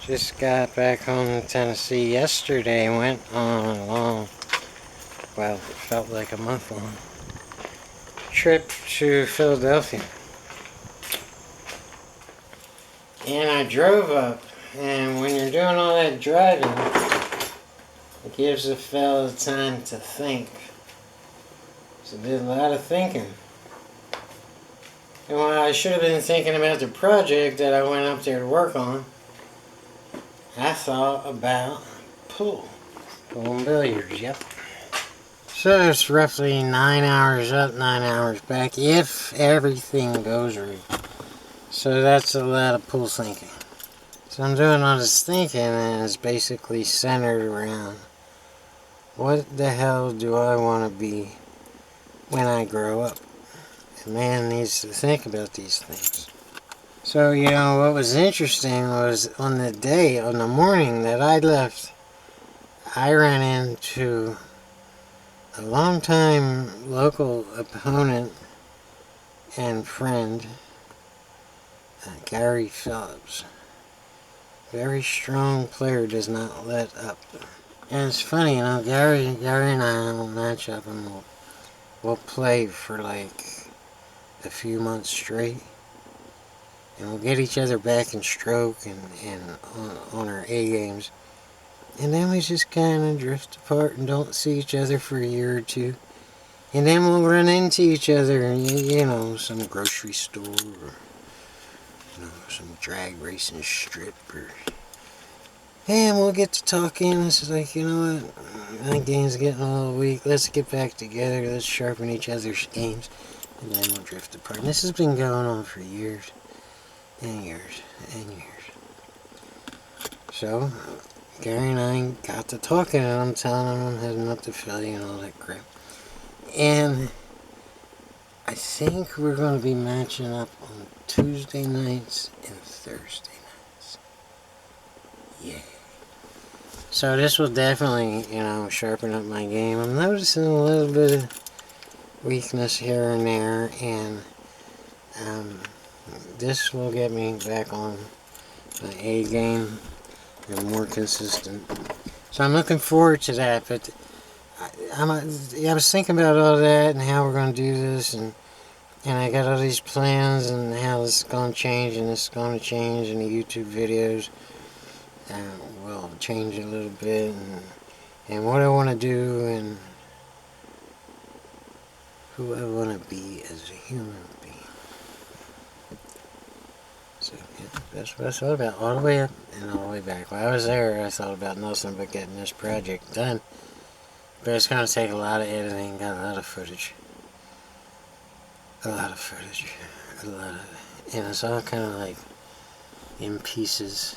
Just got back home to Tennessee yesterday. Went on a long, well, it felt like a month long trip to Philadelphia. And I drove up, and when you're doing all that driving, it gives a fella time to think. So I did a lot of thinking. And while I should have been thinking about the project that I went up there to work on, I thought about pool. Pool and billiards, yep. So it's roughly 9 hours up, 9 hours back, if everything goes right. So that's a lot of pool thinking. So I'm doing all this thinking, and it's basically centered around what the hell do I want to be when I grow up? A man needs to think about these things. So, what was interesting was on the morning that I left, I ran into a longtime local opponent and friend, Gary Phillips. Very strong player, does not let up. And it's funny, Gary and I will match up and we'll play for like a few months straight. And we'll get each other back in stroke and on our A games. And then we just kind of drift apart and don't see each other for a year or two. And then we'll run into each other in, some grocery store or, some drag racing strip or... And we'll get to talking. It's like, what? My game's getting a little weak. Let's get back together. Let's sharpen each other's games. And then we'll drift apart. And this has been going on for years. And years. And years. So, Gary and I got to talking. And I'm telling him I'm heading up to Philly and all that crap. And I think we're going to be matching up on Tuesday nights and Thursday nights. Yeah. So this will definitely, sharpen up my game. I'm noticing a little bit of weakness here and there, and this will get me back on my A game and more consistent. So I'm looking forward to that, but I was thinking about all that and how we're going to do this, and I got all these plans and how this is going to change and this is going to change, and the YouTube videos will change a little bit, and what I want to do and who I want to be as a human being. So that's what I thought about all the way up and all the way back. While I was there, I thought about nothing but getting this project done. But it's going to take a lot of editing, got a lot of footage. And it's all kind of like in pieces.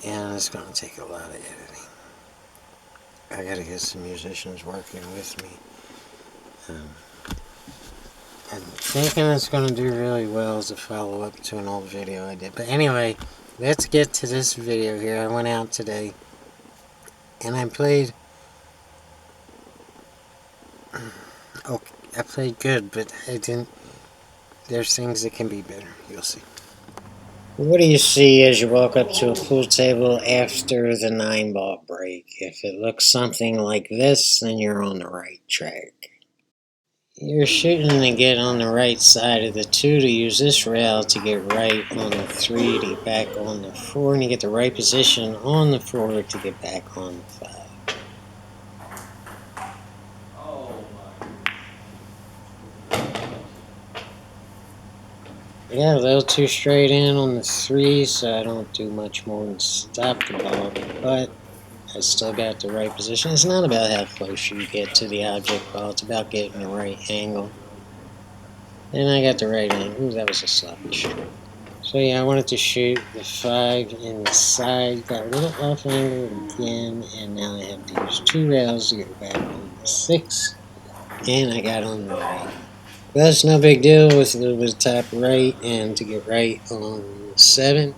And it's going to take a lot of editing. I got to get some musicians working with me. I'm thinking it's going to do really well as a follow-up to an old video I did. But anyway, let's get to this video here. I went out today and I played... Okay, I played good, but I didn't... There's things that can be better. You'll see. What do you see as you walk up to a pool table after the 9-ball break? If it looks something like this, then you're on the right track. You're shooting to get on the right side of the 2 to use this rail to get right on the 3 to get back on the 4, and you get the right position on the 4 to get back on the 5. I got a little too straight in on the 3, so I don't do much more than stop the ball, but I still got the right position. It's not about how close you get to the object ball, it's about getting the right angle. And I got the right angle. Ooh, that was a sloppy shot. So yeah, I wanted to shoot the 5 in the side, got a little off angle again, and now I have to use 2 rails to get back on the 6, and I got on the right. But that's no big deal with a little bit of top right, and to get right on the 7.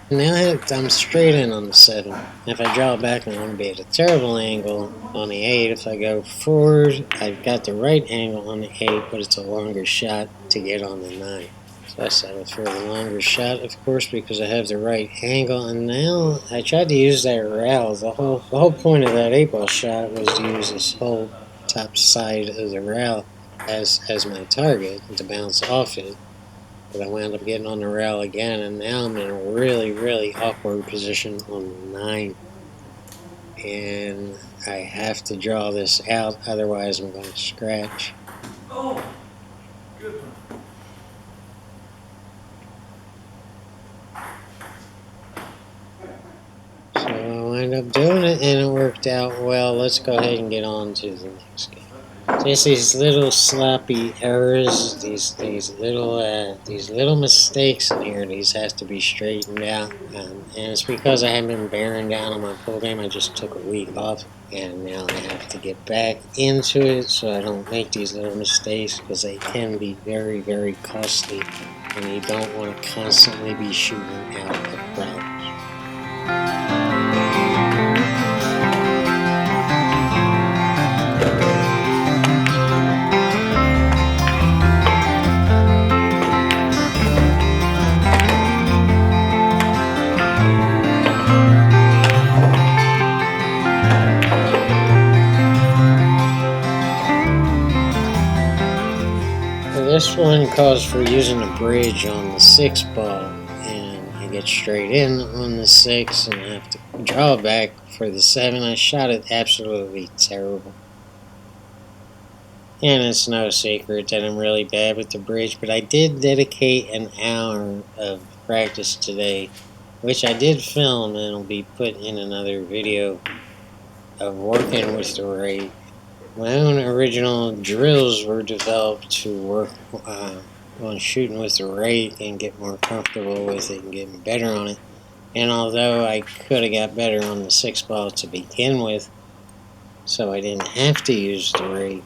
Now I'm straight in on the 7. If I draw back, I'm going to be at a terrible angle on the 8. If I go forward, I've got the right angle on the 8, but it's a longer shot to get on the 9. So I settled for the longer shot, of course, because I have the right angle. And now I tried to use that rail. The whole point of that 8-ball shot was to use this whole top side of the rail as my target and to bounce off it. But I wound up getting on the rail again, and now I'm in a really, really awkward position on the 9. And I have to draw this out, otherwise I'm going to scratch. Oh, good one. So I wind up doing it, and it worked out well. Let's go ahead and get on to the next game. Just these little sloppy errors, these little mistakes in here. These have to be straightened out, and it's because I haven't been bearing down on my pool game. I just took a week off, and now I have to get back into it so I don't make these little mistakes, because they can be very, very costly, and you don't want to constantly be shooting out of problems. This one calls for using a bridge on the 6 ball, and I get straight in on the 6 and I have to draw back for the 7. I shot it absolutely terrible. And it's no secret that I'm really bad with the bridge, but I did dedicate an hour of practice today, which I did film, and it'll be put in another video of working with the rate. My own original drills were developed to work on shooting with the rate and get more comfortable with it and getting better on it. And although I could have got better on the 6 ball to begin with, so I didn't have to use the rate,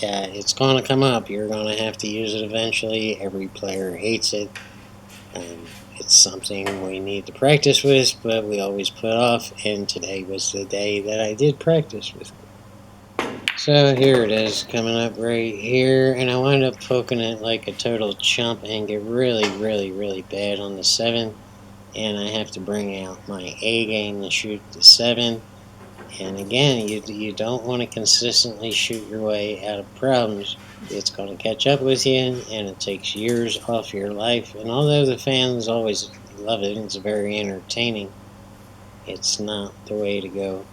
it's going to come up. You're going to have to use it eventually. Every player hates it. It's something we need to practice with, but we always put off, and today was the day that I did practice with it. So here it is, coming up right here, and I wind up poking it like a total chump and get really, really, really bad on the 7, and I have to bring out my A game to shoot the 7. And again, you don't want to consistently shoot your way out of problems. It's going to catch up with you, and it takes years off your life. And although the fans always love it, it's very entertaining, it's not the way to go.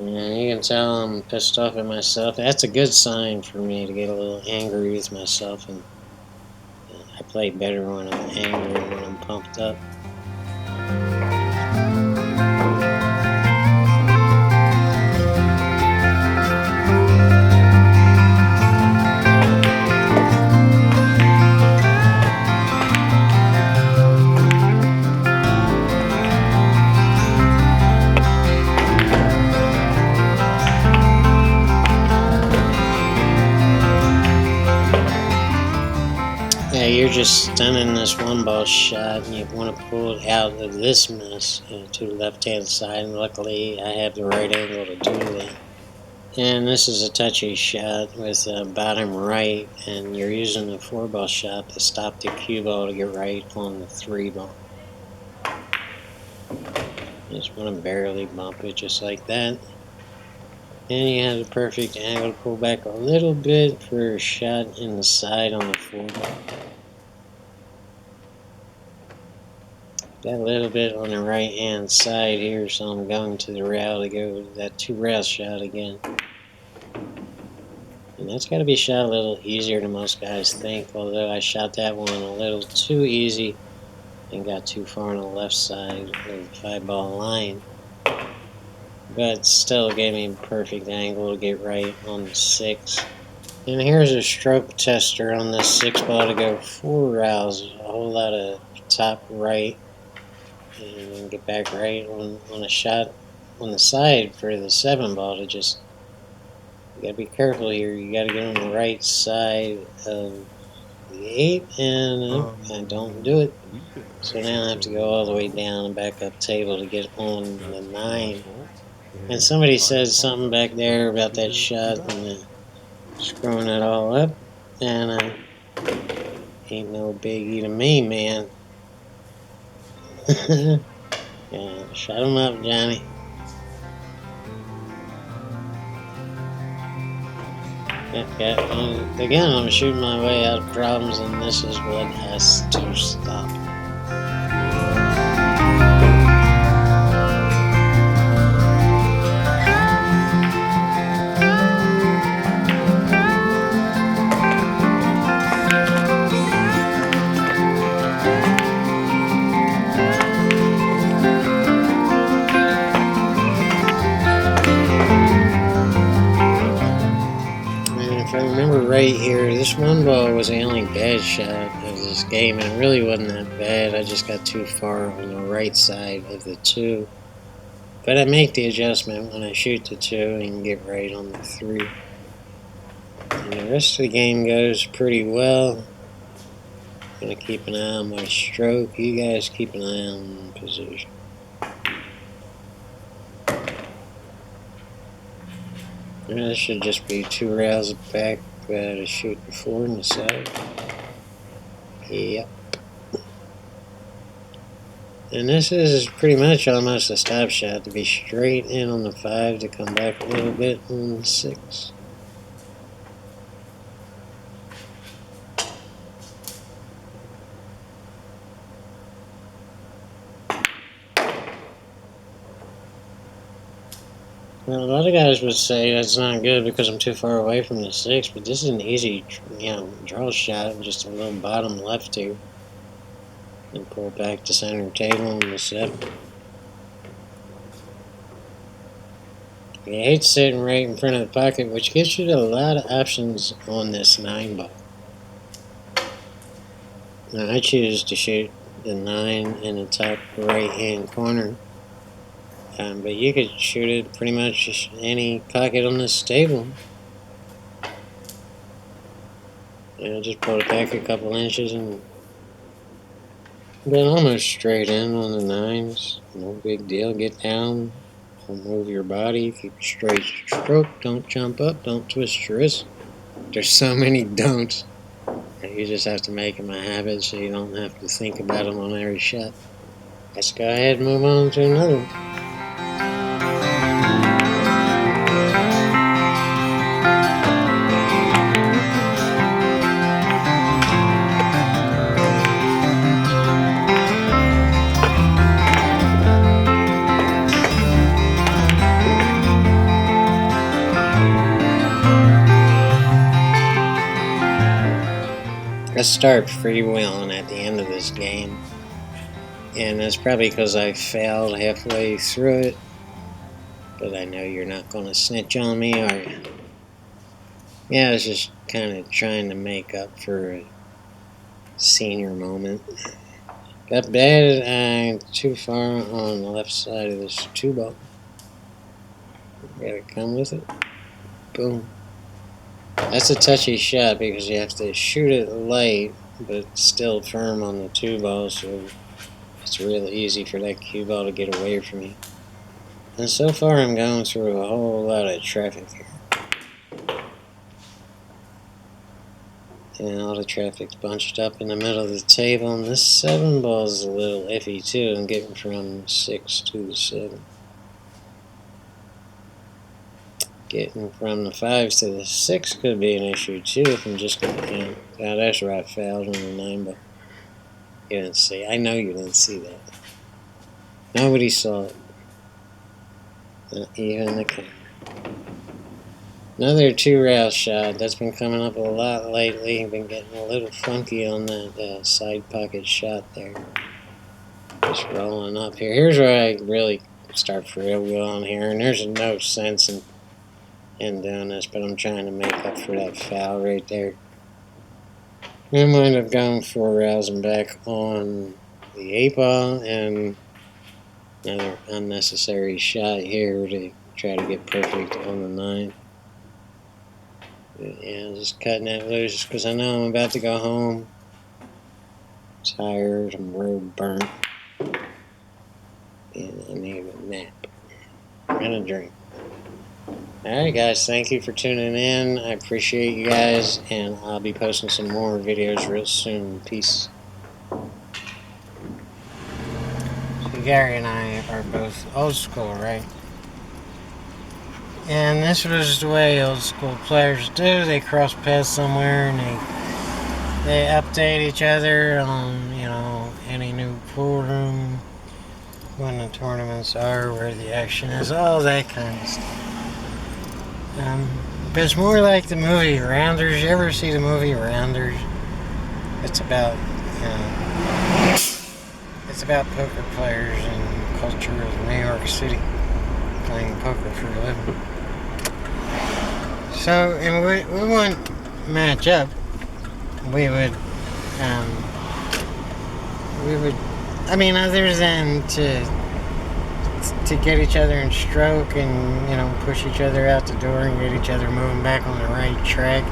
Yeah, you can tell I'm pissed off at myself. That's a good sign for me to get a little angry with myself, and I play better when I'm angry and when I'm pumped up. Yeah, you're just stunning this 1-ball shot, and you want to pull it out of this mess to the left-hand side, and luckily I have the right angle to do that. And this is a touchy shot with bottom right, and you're using the 4-ball shot to stop the cue ball to get right on the 3-ball. You just want to barely bump it just like that. And you have the perfect angle to pull back a little bit for a shot in the side on the 4-ball. Got a little bit on the right hand side here, so I'm going to the rail to go with that 2-rail shot again. And that's got to be shot a little easier than most guys think, although I shot that one a little too easy. and got too far on the left side of the 5-ball line. but still gave me perfect angle to get right on the 6. And here's a stroke tester on this 6 ball to go 4 rows, a whole lot of top right, and get back right on a shot on the side for the 7 ball to just, you gotta be careful here, you gotta get on the right side of the 8, and I don't do it. So now I have to go all the way down and back up table to get on the 9. And somebody said something back there about that shot and screwing it all up, and ain't no biggie to me, man. Yeah, shut him up, Johnny. Again, I'm shooting my way out of problems, and this is what has to stop. If I remember right here, this 1 ball was the only bad shot of this game, and it really wasn't that bad. I just got too far on the right side of the 2. But I make the adjustment when I shoot the 2 and get right on the 3. And the rest of the game goes pretty well. I'm going to keep an eye on my stroke. You guys keep an eye on position. And this should just be 2 rounds back to shoot the 4 on the side. Yep. And this is pretty much almost a stop shot to be straight in on the 5 to come back a little bit on the 6. Well, a lot of guys would say that's not good because I'm too far away from the 6, but this is an easy, draw shot, just a little bottom left here. And pull back to center table on the 7. I hate sitting right in front of the pocket, which gives you a lot of options on this 9 ball. Now I choose to shoot the 9 in the top right hand corner. But you could shoot it pretty much any pocket on this table. Just pull it back a couple inches and get almost straight in on the 9s. No big deal. Get down. Don't move your body. Keep a straight stroke. Don't jump up. Don't twist your wrist. There's so many don'ts. You just have to make them a habit so you don't have to think about them on every shot. Let's go ahead and move on to another one. I start freewheeling at the end of this game, and that's probably because I failed halfway through it, but I know you're not going to snitch on me, are you? Yeah, I was just kind of trying to make up for a senior moment. Got bad, too far on the left side of this 2 ball. Gotta come with it. Boom. That's a touchy shot because you have to shoot it light, but still firm on the 2 ball, so it's real easy for that cue ball to get away from you. And so far I'm going through a whole lot of traffic here. And all the traffic's bunched up in the middle of the table, and this 7 ball is a little iffy too. I'm getting from 6 to the 7. Getting from the 5 to the 6 could be an issue too if I'm just going to now that's where I failed on the 9 ball. You didn't see. I know you didn't see that. Nobody saw it. Not even the camera. Another 2 round shot. That's been coming up a lot lately. Been getting a little funky on that side pocket shot there. Just rolling up here. Here's where I really start for real good on here, and there's no sense in doing this, but I'm trying to make up for that foul right there. We might have gone 4 rails and back on the 8-ball, and another unnecessary shot here to try to get perfect on the 9. Yeah, just cutting that loose because I know I'm about to go home. Tired, I'm road burnt, and I need a nap and a drink. Alright guys, thank you for tuning in. I appreciate you guys, and I'll be posting some more videos real soon. Peace. So Gary and I are both old school, right? And this was the way old school players do. They cross paths somewhere and they update each other on, you know, any new pool room, when the tournaments are, where the action is, all that kind of stuff. But it's more like the movie Rounders. You ever see the movie Rounders? It's about, you know, it's about poker players and culture of New York City, playing poker for a living. So, and we wouldn't match up. We would, I mean, other than to get each other in stroke and, you know, push each other out the door and get each other moving back on the right track.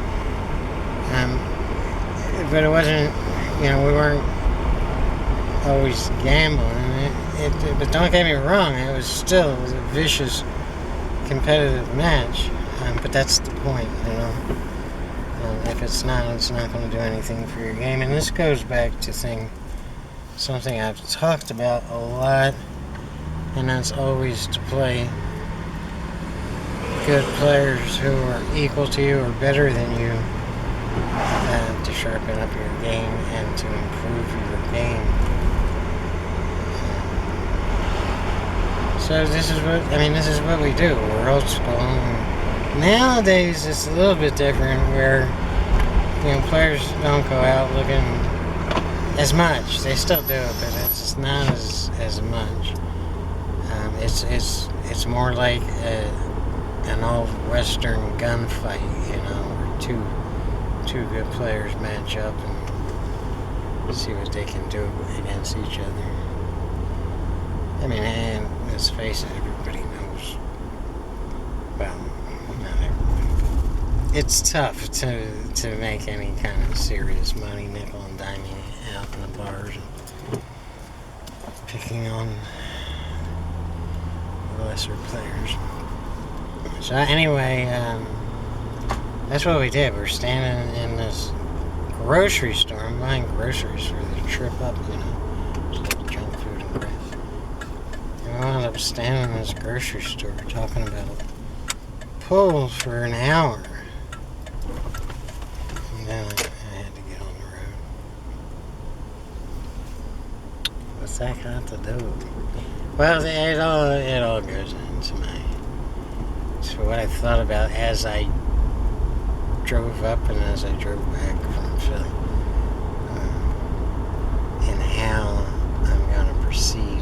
But it wasn't, you know, we weren't always gambling. But don't get me wrong, it was still a vicious, competitive match. But that's the point, you know. If it's not going to do anything for your game. And this goes back to something I've talked about a lot, and that's always to play good players who are equal to you or better than you, to sharpen up your game and to improve your game. So this is what we do. We're old school. Nowadays, it's a little bit different where, you know, players don't go out looking as much. They still do it, but it's not as much. It's more like an old Western gunfight, you know, where two good players match up and see what they can do against each other. I mean, and let's face it, everybody knows. Well, not everybody. It's tough to make any kind of serious money, nickel and diming out in the bars and picking on the lesser players. So anyway, that's what we did. We're standing in this grocery store. I'm buying groceries for the trip up, you know, just like junk food and crap. And we wound up standing in this grocery store talking about pool for an hour. And then I had to get on the road. What's that got to do with it? Well, it all goes into what I thought about as I drove up and as I drove back from Philly, and how I'm going to proceed